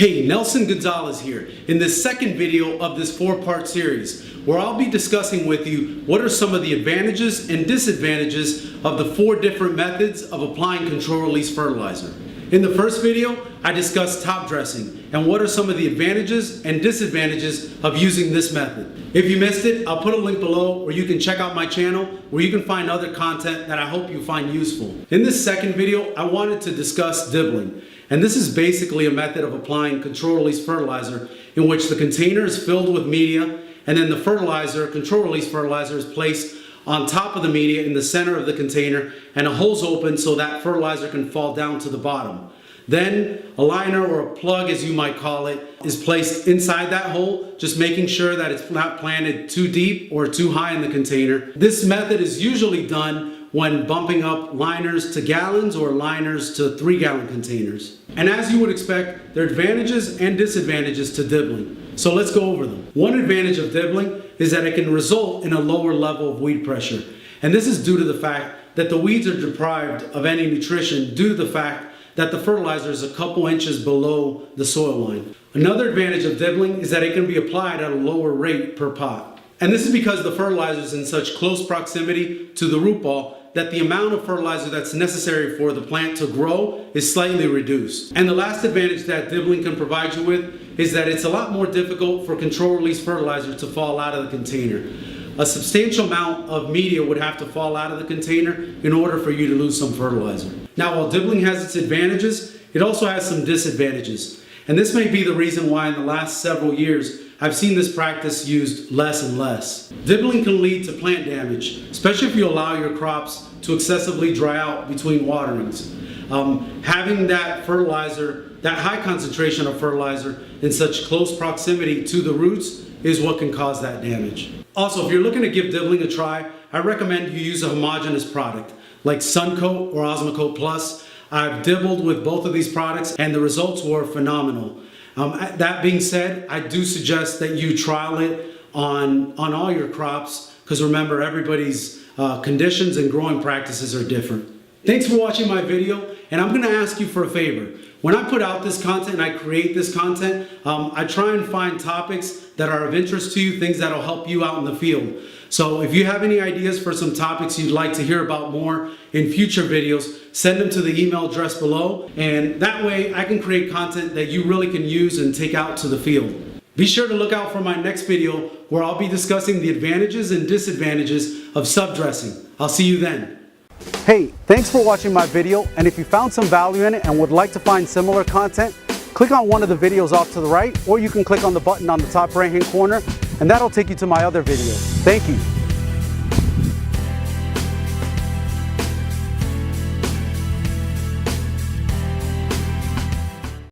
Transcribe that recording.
Hey, Nelson Gonzalez here in this second video of this 4-part series where I'll be discussing with you what are some of the advantages and disadvantages of the 4 different methods of applying control release fertilizer. In the first video, I discussed top dressing and what are some of the advantages and disadvantages of using this method. If you missed it, I'll put a link below where you can check out my channel where you can find other content that I hope you find useful. In this second video, I wanted to discuss dibbling. And this is basically a method of applying control release fertilizer in which the container is filled with media and then the fertilizer, control release fertilizer, is placed on top of the media in the center of the container and a hole's open so that fertilizer can fall down to the bottom. Then a liner or a plug, as you might call it, is placed inside that hole, just making sure that it's not planted too deep or too high in the container. This method is usually done when bumping up liners to gallons or liners to 3-gallon containers. And as you would expect, there are advantages and disadvantages to dibbling. So let's go over them. One advantage of dibbling is that it can result in a lower level of weed pressure. And this is due to the fact that the weeds are deprived of any nutrition due to the fact that the fertilizer is a couple inches below the soil line. Another advantage of dibbling is that it can be applied at a lower rate per pot. And this is because the fertilizer is in such close proximity to the root ball that the amount of fertilizer that's necessary for the plant to grow is slightly reduced. And the last advantage that dibbling can provide you with is that it's a lot more difficult for control release fertilizer to fall out of the container. A substantial amount of media would have to fall out of the container in order for you to lose some fertilizer. Now, while dibbling has its advantages, it also has some disadvantages. And this may be the reason why in the last several years I've seen this practice used less and less. Dibbling can lead to plant damage, especially if you allow your crops to excessively dry out between waterings. Having that fertilizer, that high concentration of fertilizer in such close proximity to the roots is what can cause that damage. Also, if you're looking to give dibbling a try, I recommend you use a homogeneous product like Suncoat or Osmocote Plus. I've dibbled with both of these products and the results were phenomenal. That being said, I do suggest that you trial it on all your crops because remember, everybody's conditions and growing practices are different. Thanks for watching my video, and I'm going to ask you for a favor. When I put out this content and I create this content, I try and find topics that are of interest to you, things that will help you out in the field. So if you have any ideas for some topics you'd like to hear about more in future videos, send them to the email address below, and that way I can create content that you really can use and take out to the field. Be sure to look out for my next video where I'll be discussing the advantages and disadvantages of subdressing. I'll see you then. Hey, thanks for watching my video, and if you found some value in it and would like to find similar content, click on one of the videos off to the right, or you can click on the button on the top right-hand corner, and that'll take you to my other videos. Thank you.